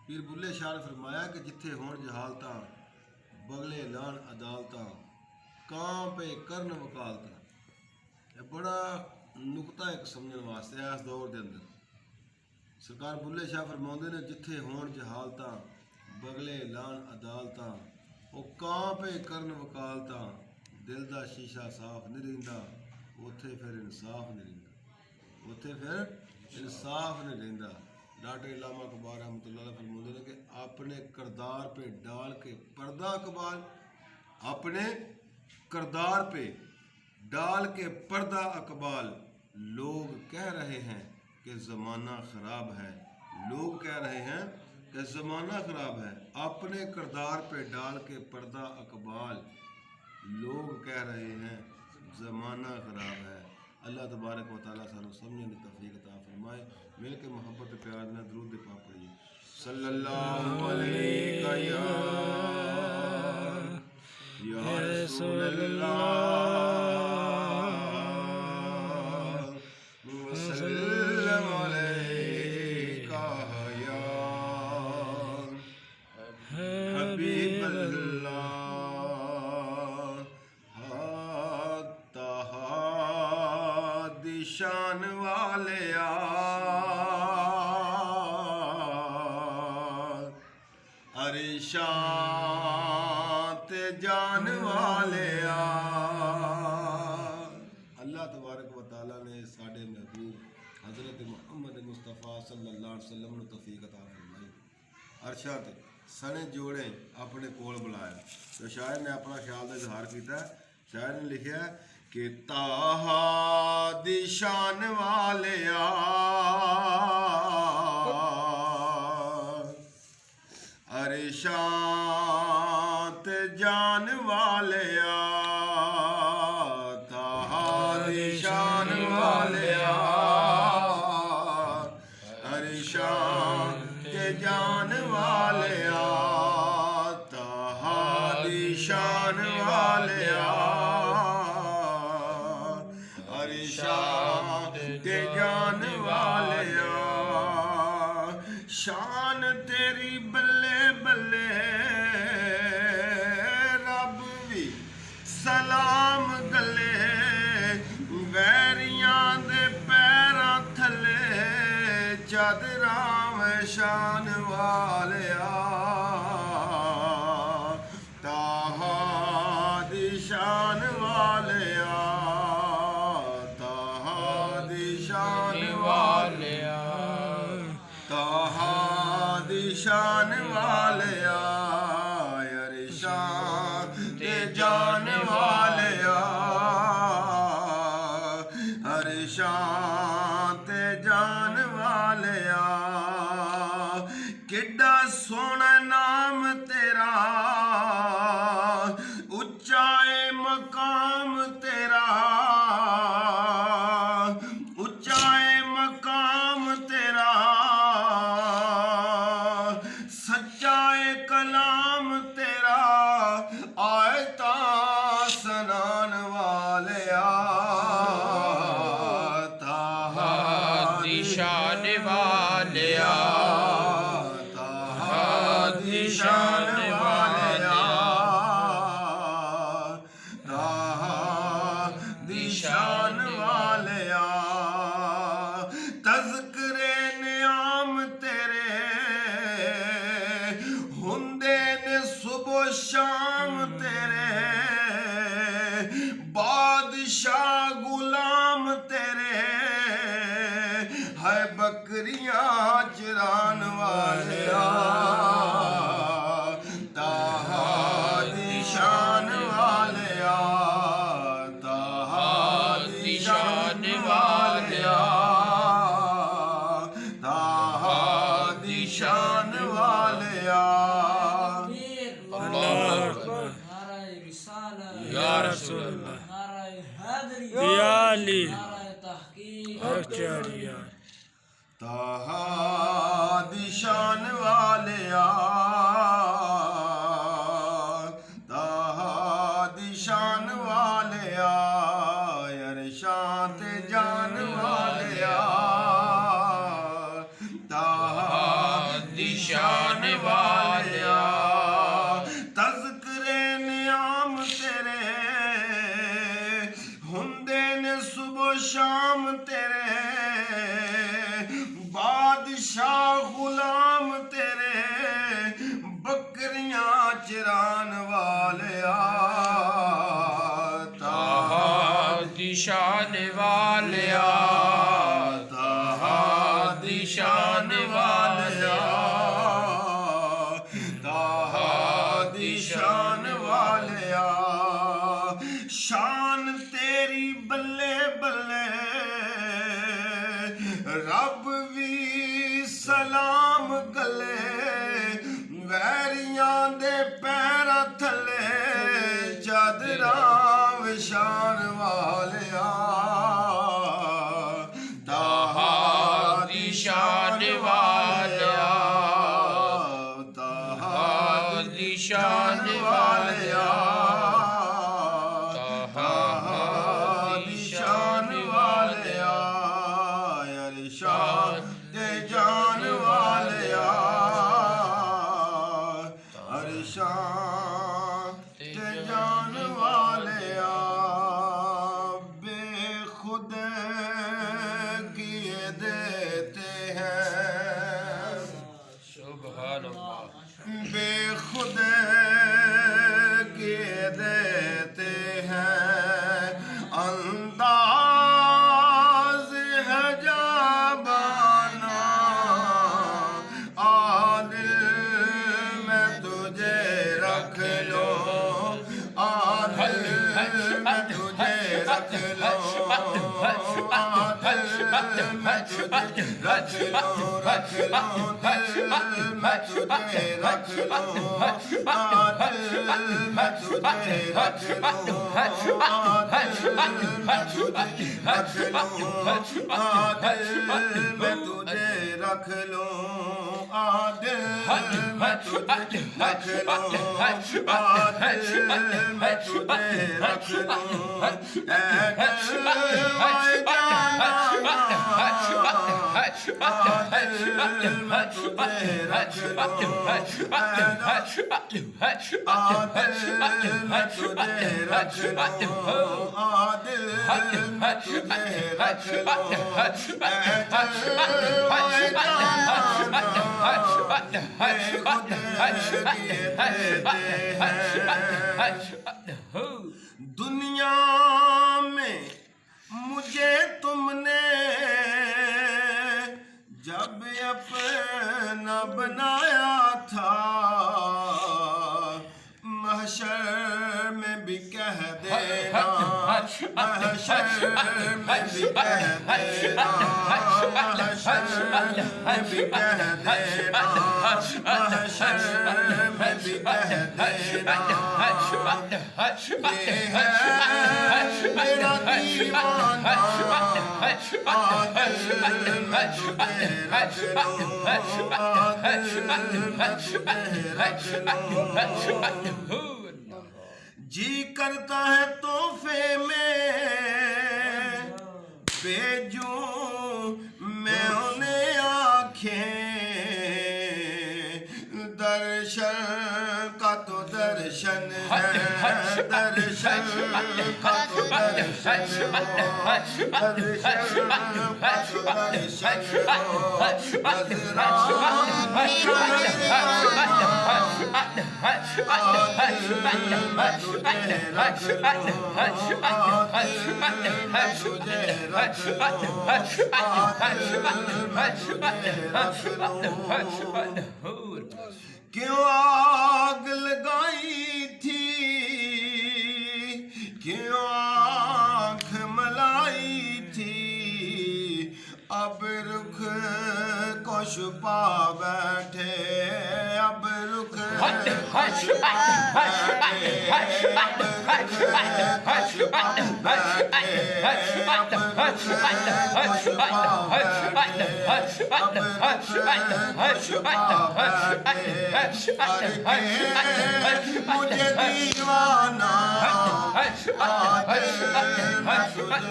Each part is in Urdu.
پیر بلے شاہ نے فرمایا کہ جتھے ہون جہالتاں بغلے لان عدالتاں کام پہ کرن وکالتاں. یہ بڑا نقطہ ایک سمجھن واسطے ہے اس دور دے اندر. سرکار بلے شاہ فرماؤندے نے جتھے ہون جہالتاں بغلے لان عدالتاں وہ کام پہ کرن وکالتاں دل دا شیشہ صاف نہیں رہندا اوتھے پھر انصاف نہیں رہندا اوتھے پھر انصاف نہیں رہندا. ڈاکٹر علامہ اقبال رحمۃ اللہ علیہ فرماتے ہیں کہ اپنے کردار پہ ڈال کے پردہ اقبال اپنے کردار پہ ڈال کے پردہ اقبال لوگ کہہ رہے ہیں کہ زمانہ خراب ہے. لوگ کہہ رہے ہیں کہ زمانہ خراب ہے. اپنے کردار پہ ڈال کے پردہ اقبال لوگ کہہ رہے ہیں زمانہ خراب ہے. اللہ تبارک و تعالیٰ سانو سمجھنے کی توفیق عطا فرمائے. مل کے محبت پیار میں درود پاک پڑھیے. صلی اللہ علیہ یا رسول اللہ وسلم علیکہ یا حبیب اللہ. شان والے ارے شان تے جان والے. اللہ تبارک و تعالیٰ نے ساڈے محبوب حضرت محمد مصطفیٰ صلی اللہ علیہ وسلم نے توفیق عطا فرمائی. عرشاں تے سنے جوڑے اپنے کول بلایا. تو شاعر نے اپنا خیال کا اظہار کیتا ہے. شاعر نے لکھا کہ طٰہٰ دی شان والیا ارے شان تے جان والیا طٰہٰ دی شان والیا ارے شان تے جان والیا طٰہٰ دی شان والیا شان تے جان والیا. شان تیری بلے بلے رب بھی سلام گلے ویریاں دے پیراں تھلے چادراں میں شان والیا طٰہٰ دی شان والیا شان والیا طٰہٰ دی شان والیا ارے شان تے جان والیا ارے شان تے جان والیا. کڈا سونا نام تیرا اچا ہے مقام تیرا اونچائے مقام تیرا سچائے کلام تیرا آیتاں سنان والیا طٰہٰ دی شان والیا طٰہٰ دی شان والیا طٰہٰ دی شان والیا. تذکرے نعام تیرے ہندے نے صبح و شام تیرے بادشاہ غلام تیرے ہے بکریاں چران والیا طٰہٰ دی شان والیا طٰہٰ دی شان والیا طٰہٰ دی شان والیا. یا رسول اللہ یا علی طٰہٰ دی شان والیا طٰہٰ دی شان والیا ارے شان تے جان والیا طٰہٰ دی شان شام تیرے بادشاہ غلام تیرے بکریاں چران والیا دی شان والیا دی شان والیا دی شان والیا شان تیری بلے بلے رب بھی سلام گلے ویریاں دے پیراں تھلے چادراں وشان والیا دی شان والیا دی شان والیا دی شان والیا یار شان دے جان والیا ہر شان دے جان والیا بے خود کیے دیتے ہیں سبحان اللہ بے خود کیے دیتے ہیں انداز ہے جابانا عادل میں تجھے رکھ لو عادل میں تجھے رکھ لو عادل میں تجھے رکھ لو رکھ لو دل میں تجھے رکھ لو عادل میں تجھے رکھ لو عادل میں تجھے رکھ لو عادل میں تجھے رکھ لو عادل میں تجھے رکھ لو عادل میں تجھے رکھ لو اے دلوائے جانا عادل میں تجھے رکھ لو عادل میں تجھے رکھ لو عادل میں تجھے رکھ لو اے دلوائے جانا بے خود کیے دیتے ہیں دنیا میں مجھے تم نے جب اپنا بنایا تھا محشر میں بھی کہہ دینا محشر میں بھی کہہ دینا محشر میں بھی کہہ دینا محشر میں بھی کہہ دینا یہ ہے میرا دیوانہ عادل میں تجھے رکھ لو عادل میں تجھے رکھ لو جی کرتا ہے تحفے میں بھیجوں میں انہیں آنکھیں درشن کا تو درشن ہے درشن کا تو درشن ہو درشن کا تو درشن ہو نظران عادل میں تجھے رکھ لو عادل میں تجھے رکھ لو عادل میں تجھے رکھ لو کیوں آگ لگائی تھی کیوں آنکھ ملائی تھی اب رخ کو چھپا بیٹھے اب رخ کو چھپا بیٹھے اب رخ کو چھپا بیٹھے اب رخ کو چھپا بیٹھے اب رخ کو چھپا بیٹھے مجھے دیوانہ عادل میں تجھے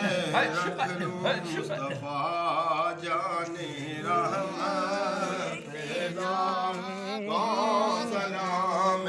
رکھ لوں مصطفیٰ جانے رحمت پیدا سلام